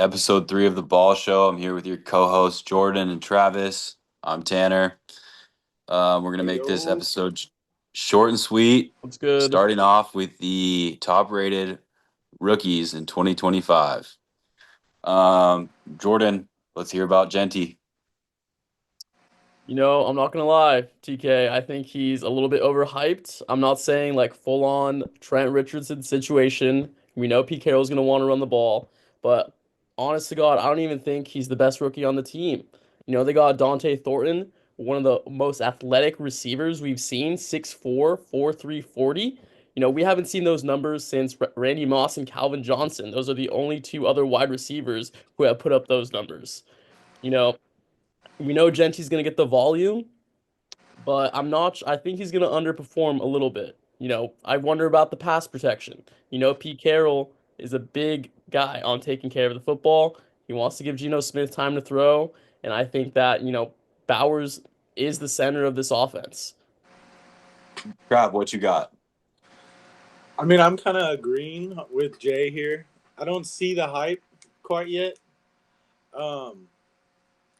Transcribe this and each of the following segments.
episode 3 of the Ball Show. I'm here with your co-hosts Jordan and Travis. I'm Tanner. We're gonna Hey, make this yo. episode short and sweet. What's good? Starting off with the top-rated rookies in 2025. Jordan, let's hear about Genty. I'm not gonna lie, TK. I think he's a little bit overhyped. I'm not saying like full on Trent Richardson situation. We know Pete Carroll's gonna want to run the ball, but honest to God, I don't even think he's the best rookie on the team. They got Dante Thornton, one of the most athletic receivers we've seen, 6'4", 4'3", 40. We haven't seen those numbers since Randy Moss and Calvin Johnson. Those are the only two other wide receivers who have put up those numbers. You know, we know Gentry's gonna get the volume, but I think he's gonna underperform a little bit. I wonder about the pass protection. Pete Carroll is a big guy on taking care of the football. He wants to give Geno Smith time to throw, and I think that, Bowers is the center of this offense. Trav, what you got? I mean, I'm kind of agreeing with Jay here. I don't see the hype quite yet. Um,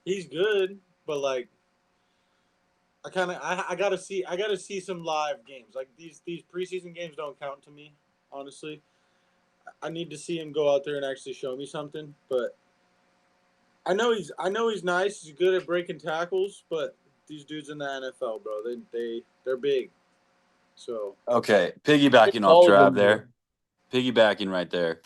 he's good, but like, I gotta see some live games. Like these preseason games don't count to me, honestly. I need to see him go out there and actually show me something. But I know he's nice. He's good at breaking tackles, but these dudes in the NFL, bro, they're big. So Okay, He's piggybacking off taller Trav than you. there. Piggybacking right there.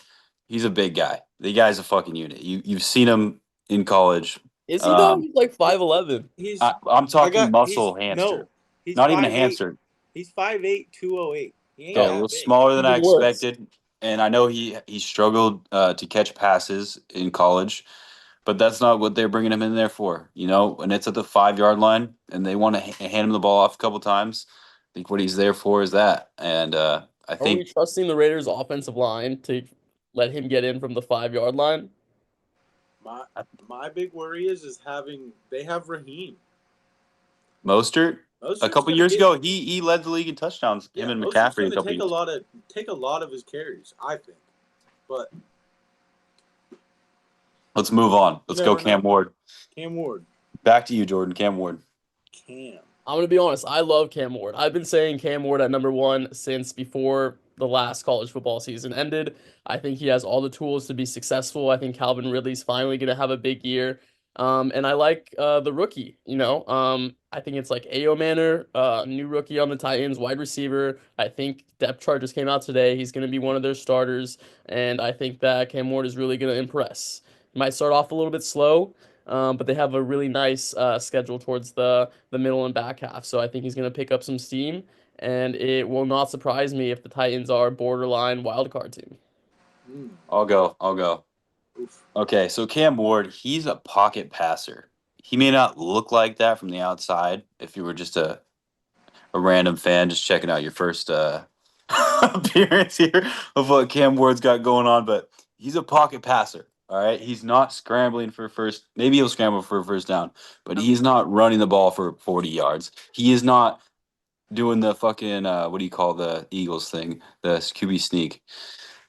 He's a big guy. The guy's a fucking unit. You've seen him in college. Is he though? Um, He's like he, 5'11". he's I'm I talking got muscle hamster, he's not even a 5'8". hamster. He's 5'8", 208. He ain't Okay, a Oh, little that big. smaller than I even worse. expected, and I know he struggled to catch passes in college, but that's not what they're bringing him in there for, And it's at the 5 yard line, and they want to hand him the ball off a couple times. I think what he's there for is that, and I Are we think trusting the Raiders' offensive line to let him get in from the 5 yard line? My my big worry is having they have Raheem. Mostert a Mostert's couple gonna years get ago he led the league in touchdowns. Him yeah. and Mostert's McCaffrey a gonna couple years. take a lot of his carries, I think. But Let's move on. you Let's go, never Cam know. Ward. Cam Ward, Back to you, Jordan. Cam Ward. Cam. I'm gonna be honest. I love Cam Ward. I've been saying Cam Ward at number one since before the last college football season ended. I think he has all the tools to be successful. I think Calvin Ridley's finally gonna have a big year. And I like the rookie. I think it's like Ao Manor, new rookie on the Titans, wide receiver. I think depth chart just came out today. He's gonna be one of their starters, and I think that Cam Ward is really gonna impress. He might start off a little bit slow, but they have a really nice schedule towards the middle and back half. So I think he's going to pick up some steam, and it will not surprise me if the Titans are borderline wildcard team. Mm, I'll go. I'll go. oof. Okay, so Cam Ward, he's a pocket passer. He may not look like that from the outside if you were just a random fan just checking out your first appearance here of what Cam Ward's got going on, but he's a pocket passer. All right. He's not scrambling for first. Maybe he'll scramble for a first down, but he's not running the ball for 40 yards. He is not doing the fucking what do you call the Eagles thing? The QB sneak.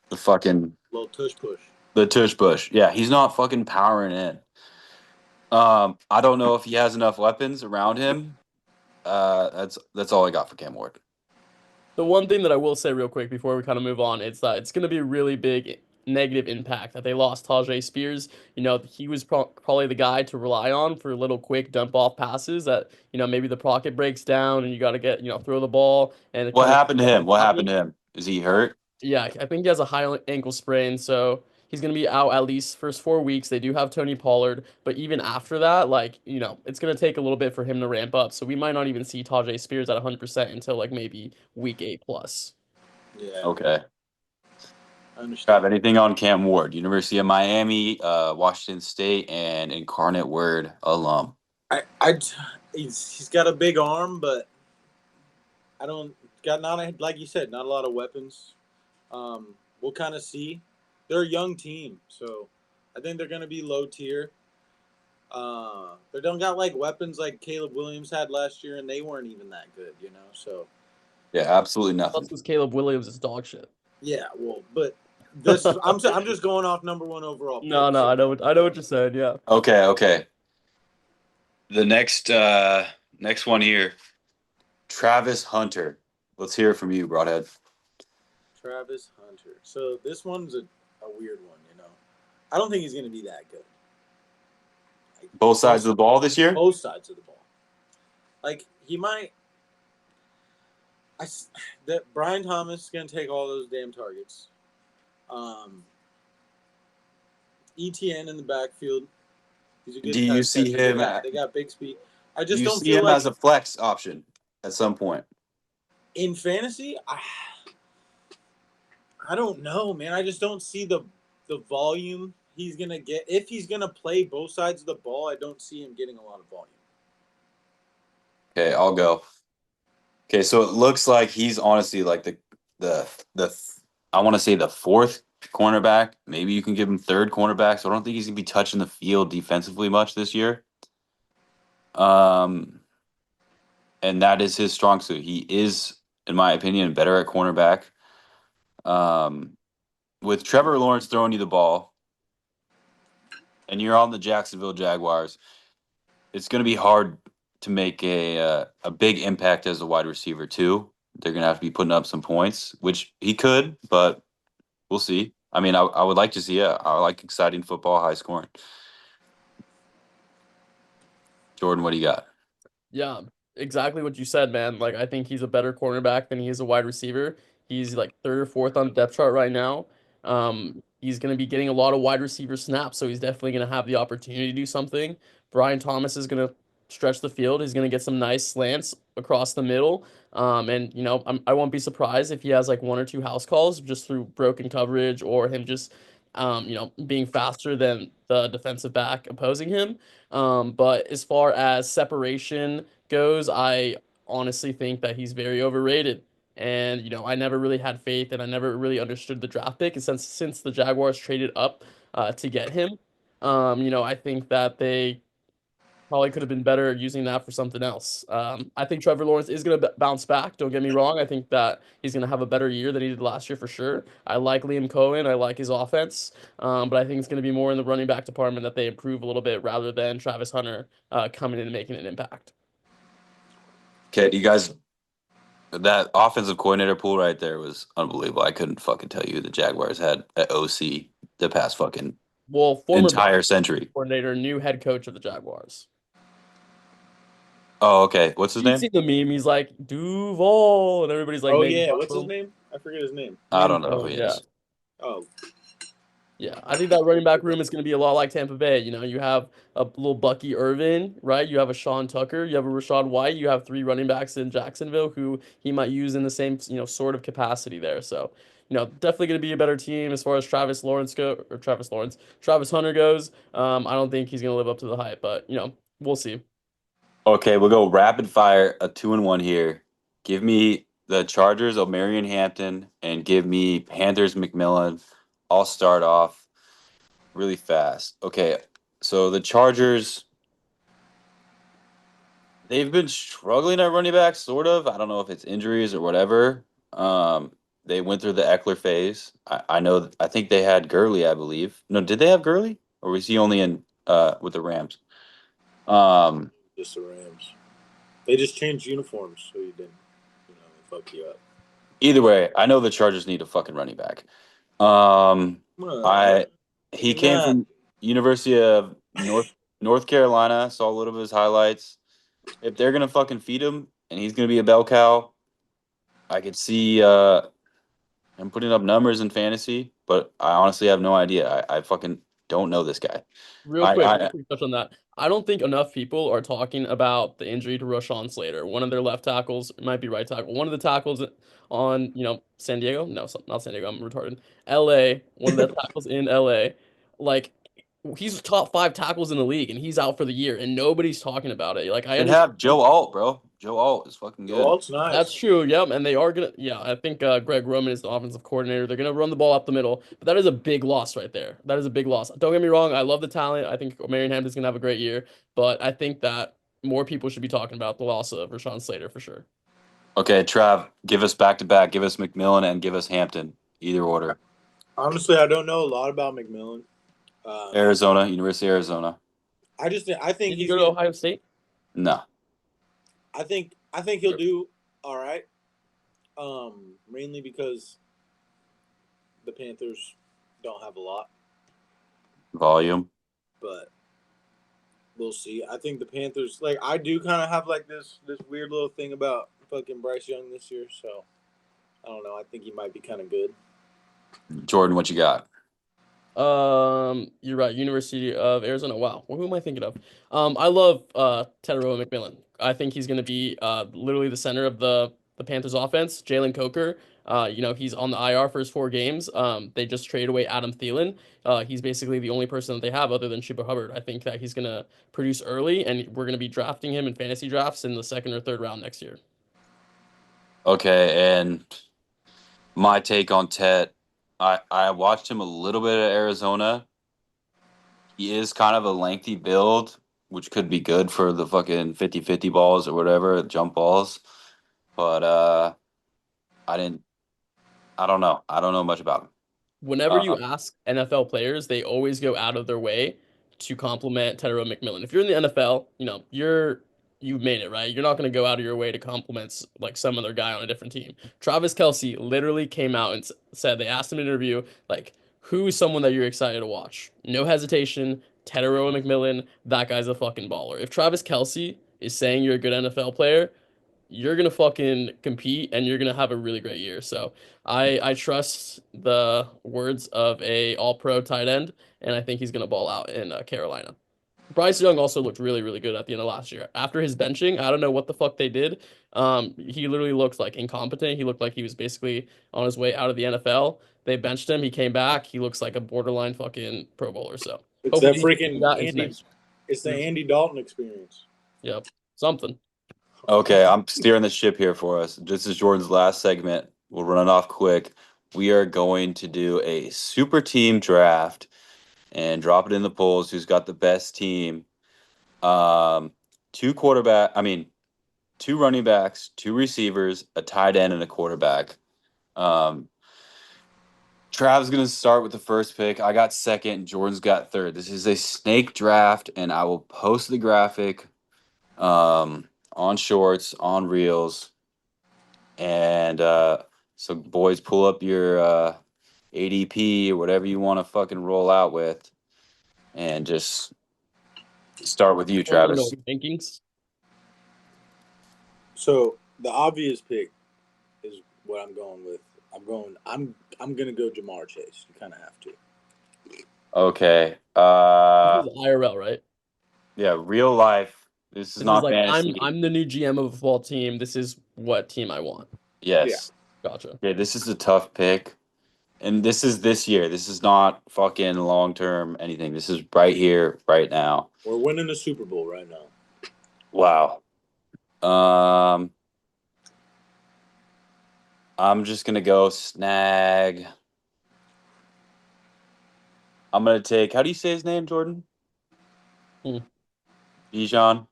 The fucking Little tush push. the tush push. Yeah, he's not fucking powering in. I don't know if he has enough weapons around him. That's all I got for Cam Ward. The one thing that I will say real quick before we kind of move on, it's that it's going to be a really big negative impact that they lost Tajay Spears. He was probably the guy to rely on for little quick dump off passes that, maybe the pocket breaks down and you got to get, throw the ball and it What kind of happened to him? What happened to him? Is he hurt? Yeah, I think he has a high ankle sprain, so he's gonna be out at least first 4 weeks. They do have Tony Pollard, but even after that, like, it's gonna take a little bit for him to ramp up. So we might not even see Tajay Spears at 100% until like maybe week 8 plus. Yeah, Okay. I Have understand. anything on Cam Ward? University of Miami, Washington State, and Incarnate Word alum. I he's got a big arm, but I don't got not like you said, not a lot of weapons. We'll kind of see. They're a young team, so I think they're gonna be low tier. They don't got like weapons like Caleb Williams had last year, and they weren't even that good, you know. So Yeah, absolutely That's nothing. because Caleb Williams is dog shit. yeah, well, but I'm just going off number one overall No, pick. no, So I know what you're saying. Yeah. Okay, okay. The next one here, Travis Hunter. Let's hear it from you, Broadhead. Travis Hunter. So this one's a weird one. I don't think he's going to be that good. Like, Both sides of the ball this year? both sides of the ball. Like he might. I that Brian Thomas is going to take all those damn targets. ETN in the backfield. He's a Do good you pass see catcher. They him got they got big speed. I do just you don't see feel him like as a flex option at some point? in fantasy. I don't know, man. I just don't see the volume he's gonna get. If he's gonna play both sides of the ball, I don't see him getting a lot of volume. Okay, I'll go. Okay, so it looks like he's honestly like the I want to say the fourth cornerback. Maybe you can give him third cornerback. So I don't think he's gonna be touching the field defensively much this year. Um, and that is his strong suit. He is, in my opinion, better at cornerback. Um, with Trevor Lawrence throwing you the ball, and you're on the Jacksonville Jaguars, it's going to be hard to make a big impact as a wide receiver too. They're going to have to be putting up some points, which he could, but we'll see. I mean, I would like to see it. I like exciting football, high scoring. Jordan, what do you got? Yeah, exactly what you said, man. Like, I think he's a better cornerback than he is a wide receiver. He's like third or fourth on the depth chart right now. He's going to be getting a lot of wide receiver snaps, so he's definitely going to have the opportunity to do something. Brian Thomas is going to stretch the field. He's going to get some nice slants across the middle. And I won't be surprised if he has like one or two house calls just through broken coverage or him just, being faster than the defensive back opposing him. But as far as separation goes, I honestly think that he's very overrated. And I never really had faith, and I never really understood the draft pick. And since the Jaguars traded up to get him, I think that they probably could have been better using that for something else. I think Trevor Lawrence is going to bounce back. Don't get me wrong. I think that he's going to have a better year than he did last year for sure. I like Liam Cohen. I like his offense. But I think it's going to be more in the running back department that they improve a little bit rather than Travis Hunter coming in and making an impact. Okay, you guys, that offensive coordinator pool right there was unbelievable. I couldn't fucking tell you the Jaguars had at OC the past fucking Well, former entire century. coordinator, new head coach of the Jaguars. Oh, okay. What's his You've name? seen the meme. He's like Duval, and everybody's like Oh making yeah, fun what's of his him. name? I forget his name. I Liam don't know who Cohen, he yeah. is. Oh, Yeah, I think that running back room is going to be a lot like Tampa Bay. You have a little Bucky Irvin, right? You have a Sean Tucker, you have a Rashad White, you have three running backs in Jacksonville who he might use in the same, sort of capacity there. So, definitely going to be a better team as far as Travis Hunter goes. I don't think he's going to live up to the hype, but we'll see. Okay, we'll go rapid fire, a 2-1 here. Give me the Chargers of Marion Hampton and give me Panthers McMillan. I'll start off really fast. Okay, so the Chargers, they've been struggling at running back, sort of. I don't know if it's injuries or whatever. Um, they went through the Eckler phase. I know, I think they had Gurley, I believe. No, did they have Gurley? Or was he only in with the Rams? Um, just the Rams. They just changed uniforms, so you didn't, fuck you up. Either way, I know the Chargers need a fucking running back. Um, I he came Nah. from University of North Carolina. Saw a little of his highlights. If they're gonna fucking feed him and he's gonna be a bell cow, I could see him putting up numbers in fantasy. But I honestly have no idea. I fucking don't know this guy. Real I quick touch on that. I don't think enough people are talking about the injury to Rashawn Slater. One of their left tackles, it might be right tackle. One of the tackles on, San Diego. No, not San Diego. I'm retarded. L.A. One of the tackles in L.A. Like he's top five tackles in the league, and he's out for the year, and nobody's talking about it. Like I they understand. have Joe Alt, bro. Joe Alt is fucking Yo, good. Alt's That's nice. true. Yep, and they are gonna. Yeah, I think Greg Roman is the offensive coordinator. They're gonna run the ball up the middle, but that is a big loss right there. That is a big loss. Don't get me wrong. I love the talent. I think Marion Hampton's gonna have a great year, but I think that more people should be talking about the loss of Rashawn Slater for sure. Okay, Trav, give us back to back. Give us McMillan and give us Hampton. Either order. Honestly, I don't know a lot about McMillan. Um, Arizona, University of Arizona. I think Did you he's go to gonna. Ohio State? No. I think he'll do all right. Mainly because the Panthers don't have a lot, Volume. but we'll see. I think the Panthers like I do kind of have like this weird little thing about fucking Bryce Young this year. So I don't know. I think he might be kind of good. Jordan, what you got? You're right. University of Arizona. Wow. Well, who am I thinking of? I love Tedero McMillan. I think he's going to be literally the center of the Panthers offense. Jalen Coker. He's on the IR for his 4 games. They just traded away Adam Thielen. He's basically the only person that they have other than Chuba Hubbard. I think that he's going to produce early, and we're going to be drafting him in fantasy drafts in the second or third round next year. Okay, and my take on Ted. I watched him a little bit at Arizona. He is kind of a lengthy build, which could be good for the fucking 50-50 balls or whatever, jump balls. But I didn't I don't know. I don't know much about him. Whenever you Uh, ask NFL players, they always go out of their way to compliment Tedero McMillan. If you're in the NFL, you've made it, right? You're not going to go out of your way to compliment like some other guy on a different team. Travis Kelsey literally came out and said they asked him in an interview like, who's someone that you're excited to watch? No hesitation. Tedero McMillan, that guy's a fucking baller. If Travis Kelsey is saying you're a good NFL player, you're gonna fucking compete and you're gonna have a really great year. So I trust the words of a all pro tight end, and I think he's gonna ball out in Carolina. Bryce Young also looked really, really good at the end of last year. After his benching, I don't know what the fuck they did. He literally looked like incompetent. He looked like he was basically on his way out of the NFL. They benched him. He came back. He looks like a borderline fucking Pro Bowler. So It's that hopefully he can do freaking that into Andy. next It's the year. Andy Dalton experience. Yep, something. okay, I'm steering the ship here for us. This is Jordan's last segment. We'll run it off quick. We are going to do a super team draft and drop it in the polls. Who's got the best team? Um, two running backs, two receivers, a tight end, and a quarterback. Um, Trav's gonna start with the first pick. I got second. Jordan's got third. This is a snake draft, and I will post the graphic on shorts, on reels, and so boys, pull up your ADP or whatever you want to fucking roll out with, and just start with you, We're gonna go Travis. with rankings. So the obvious pick is what I'm going with. I'm gonna go Jamar Chase. You kind of have to. Okay. This is IRL, right? Yeah, real life. This is This is not like fantasy. I'm the new GM of a football team. This is what team I want. Yeah, Yes. Gotcha. Okay, this is a tough pick. And this is this year. This is not fucking long term anything. This is right here, right now. we're winning the Super Bowl right now. Wow. Um, I'm just gonna go snag. I'm gonna take. How do you say his name, Jordan? Hmm. Bijan.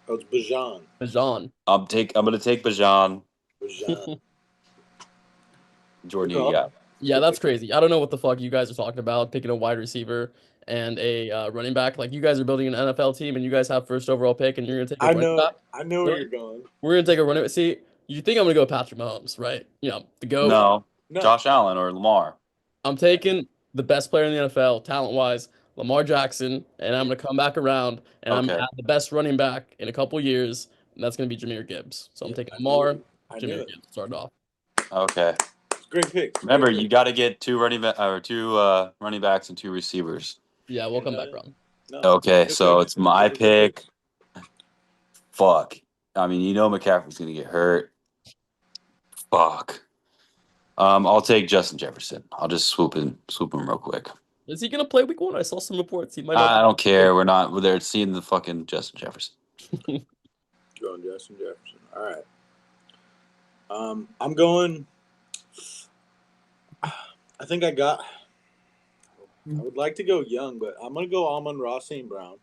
Oh, it's Bajan. Bajan. I'm gonna take Bijan. Bajan. Good Jordan, who you call. got? Yeah, Good that's pick. crazy. I don't know what the fuck you guys are talking about, picking a wide receiver and a running back. Like you guys are building an NFL team and you guys have first overall pick and you're gonna take a I running know. back. I know where Really? you're going. We're gonna take a running back. See, you think I'm gonna go Patrick Mahomes, right? The GOAT. No, No. Josh Allen or Lamar. I'm taking the best player in the NFL, talent wise, Lamar Jackson, and I'm gonna come back around and I'm gonna Okay. add the best running back in a couple years, and that's gonna be Jahmyr Gibbs. So I'm Yep, taking I knew Lamar, it. I knew Jahmyr it. Gibbs. Start off. Okay. It's great picks. Remember, Great you pick. got to get two running backs and two receivers. Yeah, we'll come And back around. no, Okay, good so picks. it's my Those are good pick. picks. Fuck. I mean, McCaffrey's gonna get hurt. Fuck. I'll take Justin Jefferson. I'll just swoop him real quick. Is he gonna play week 1? I saw some reports he might not I don't care. We're there seeing the fucking Justin Jefferson. be. Going Justin Jefferson. All right. I'm going. I think I got. I would like to go young, but I'm gonna go Amon-Ra St. Brown,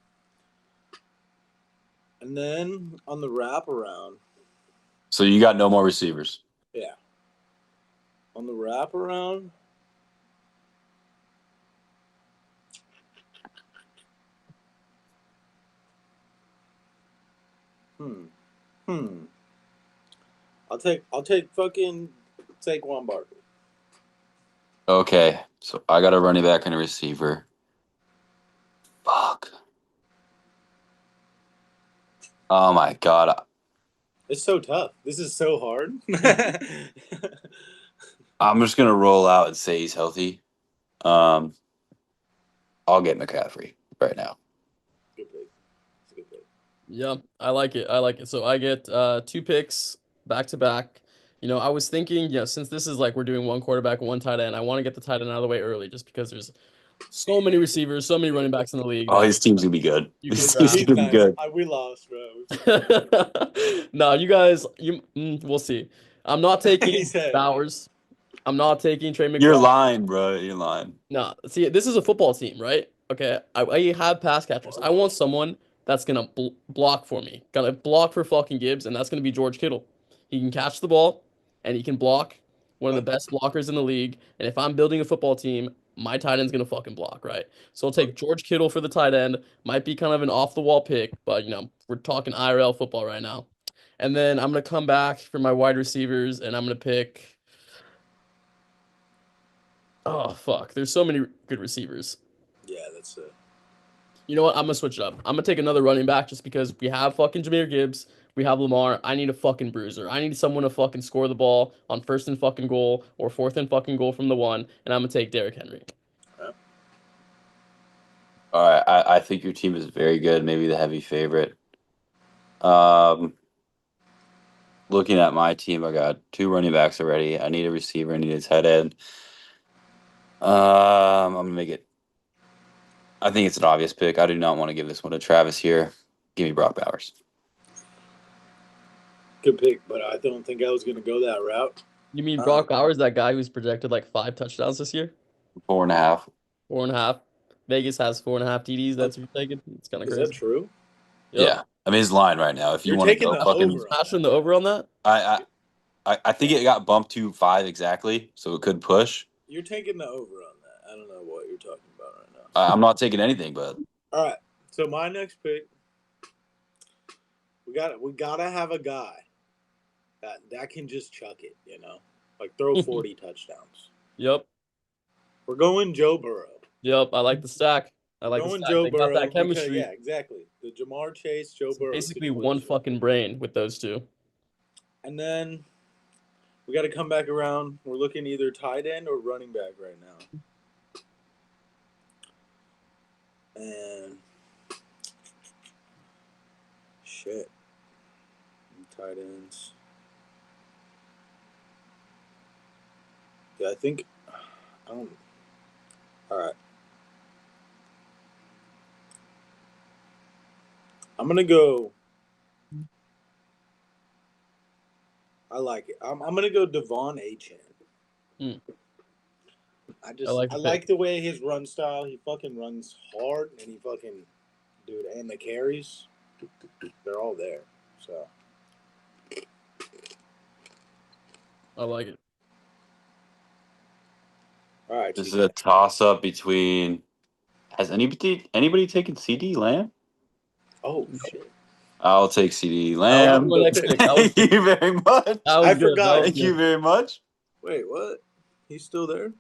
and then on the wraparound, So you got no more receivers. yeah, on the wraparound, Hmm. Hmm. I'll take fucking Saquon Barkley. Okay, so I got a running back and a receiver. Fuck. Oh my God. It's so tough. This is so hard. I'm just gonna roll out and say he's healthy. Um, I'll get McCaffrey right now. Good pick. It's a good pick. Yeah, I like it. I like it. So I get two picks back to back. I was thinking, since this is like we're doing one quarterback, one tight end, I want to get the tight end out of the way early just because there's so many receivers, so many running backs in the league Oh, that his team's gonna be good. you can His team's draft. He's gonna be nice. good. We lost, bro. No, you guys, we'll see. I'm not He taking said. Bowers. I'm not taking Trey You're McBride. lying, bro. You're lying. No, see, this is a football team, right? Okay, I have pass catchers. I want someone that's gonna block for me, gonna block for fucking Gibbs, and that's gonna be George Kittle. He can catch the ball, and he can block. One of the best blockers in the league. And if I'm building a football team, my tight end's gonna fucking block, right? So I'll take George Kittle for the tight end. Might be kind of an off the wall pick, but we're talking IRL football right now. And then I'm gonna come back for my wide receivers, and I'm gonna pick. Oh fuck, there's so many good receivers. Yeah, that's it. You know what? I'm gonna switch it up. I'm gonna take another running back just because we have fucking Jameer Gibbs. We have Lamar. I need a fucking bruiser. I need someone to fucking score the ball on first and fucking goal or fourth and fucking goal from the one, and I'm gonna take Derrick Henry. Yeah. All right, I think your team is very good. Maybe the heavy favorite. Um, looking at my team, I got two running backs already. I need a receiver. I need a tight end. I'm gonna make it. I think it's an obvious pick. I do not want to give this one to Travis here. Give me Brock Bowers. Good pick, but I don't think I was gonna go that route. You mean Uh, Brock Bowers, that guy who's projected like 5 touchdowns this year? 4.5. 4.5. Vegas has 4.5 TDs. uh, That's what you're taking. It's kind of is that crazy. true? Yep. Yeah, I mean his line right now. If you You're want to taking go the fucking, over on Smashing that. the over on that? I I think it got bumped to 5 exactly, so it could push. You're taking the over on that. I don't know what you're talking about right now. I'm not taking anything, but All right. So my next pick, we gotta have a guy that can just chuck it, like throw 40 touchdowns. Yep. We're going Joe Burrow. Yep. I like the stack. I We're like the going stack. Joe They got that Burrow because chemistry. exactly the Jamar Chase Joe It's Burrow basically one situation. fucking brain with those two. And then we got to come back around. We're looking either tight end or running back right now. And shit, tight ends. Yeah, I think. I don't. All right. I'm gonna go. I like it. I'm gonna go Devon Achan. Hmm. I I like the like pick. the way his run style. He fucking runs hard, and he fucking dude, and the carries, they're all there. So I like it. all right, this is TK. a toss up between. Has anybody taken CD Lamb? Oh shit, I'll take CD that was a That was Lamb. my good next pick. pick. That was Thank good. you very much. That I was good. That forgot. was Thank you good. very much. Wait, what? He's still there?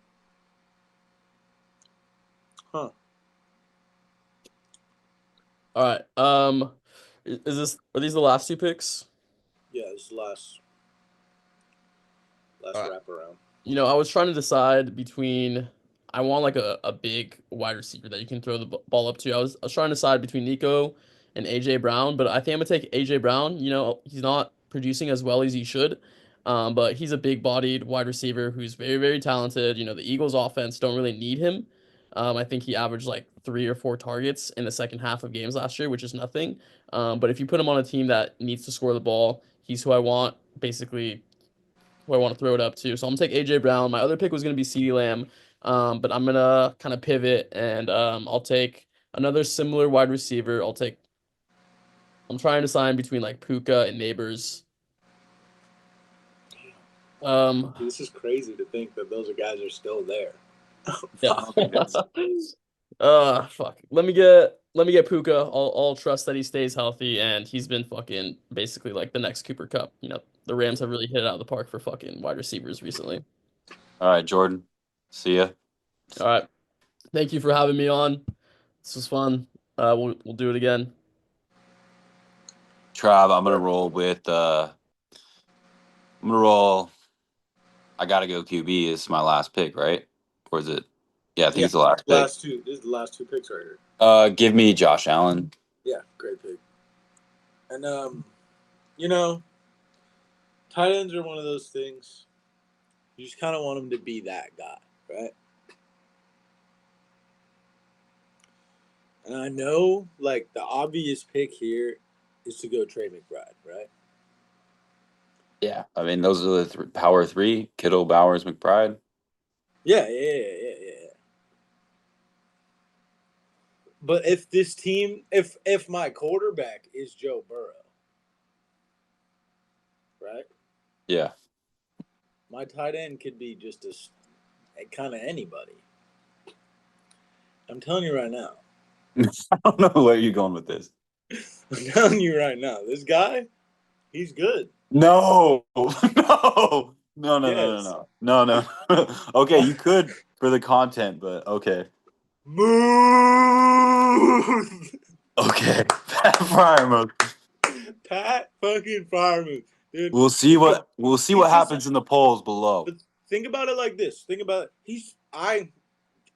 Huh? All right. Are these the last two picks? Yeah, this is All last right. wraparound. I was trying to decide between I want like a big wide receiver that you can throw the ball up to. I was trying to decide between Nico and AJ Brown, but I think I'm gonna take AJ Brown. He's not producing as well as he should. But he's a big-bodied wide receiver who's very, very talented. The Eagles' offense don't really need him. I think he averaged like 3 or 4 targets in the second half of games last year, which is nothing. But if you put him on a team that needs to score the ball, he's who I want. Basically, who I want to throw it up to. So I'm gonna take AJ Brown. My other pick was gonna be CeeDee Lamb, but I'm gonna kind of pivot and I'll take another similar wide receiver. I'm trying to sign between like Puka and Neighbors. Um, Dude, this is crazy to think that those guys are still there. yeah. I don't think that's. Fuck. Let me get let me get Puka. I'll trust that he stays healthy, and he's been fucking basically like the next Cooper Cup. The Rams have really hit it out of the park for fucking wide receivers recently. All right, Jordan. See ya. All right. Thank you for having me on. This was fun. We'll do it again. Trav, I'm gonna roll with I'm gonna roll. I gotta go QB is my last pick, right? Or is it? Yeah, I think Yeah, it's the last pick. last two. This is the last two picks right here. Give me Josh Allen. Yeah, great pick. And you know, tight ends are one of those things. You just kind of want them to be that guy, right? And I know, like, the obvious pick here is to go Trey McBride, right? Yeah, I mean those are the power three: Kittle, Bowers, McBride. Yeah. But if this team, if my quarterback is Joe Burrow, right? Yeah, My tight end could be just a kind of anybody. I'm telling you right now. I don't know where you're going with this. I'm telling you right now. This guy, he's good. No, no, no, no, no, Yes. no, no, no, no. Okay, you could for the content, but okay, Move. okay. Pat Fryermuth. Pat fucking Fireman, dude. We'll see He's what just. happens in the polls below. But think about it like this. Think about it.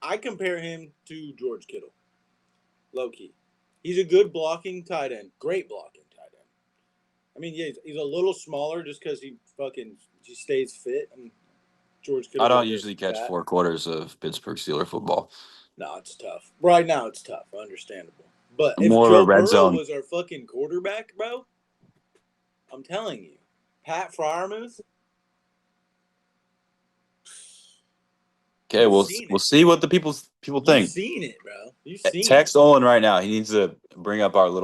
I compare him to George Kittle. Low key. He's a good blocking tight end. Great blocking tight end. I mean, yeah, he's a little smaller just because he stays fit. And George I Kittle's a don't bit usually catch fat. 4 quarters of Pittsburgh Steeler football. No, it's tough. Right now, it's tough. Understandable. But I'm if more of a Joe red Burrow zone. was our fucking quarterback, bro, I'm telling you, Pat Fryermuth. Okay, You've we'll seen we'll it. see what the people You've think. seen it, bro. You've seen it. Text Olin right now. He needs to bring up our little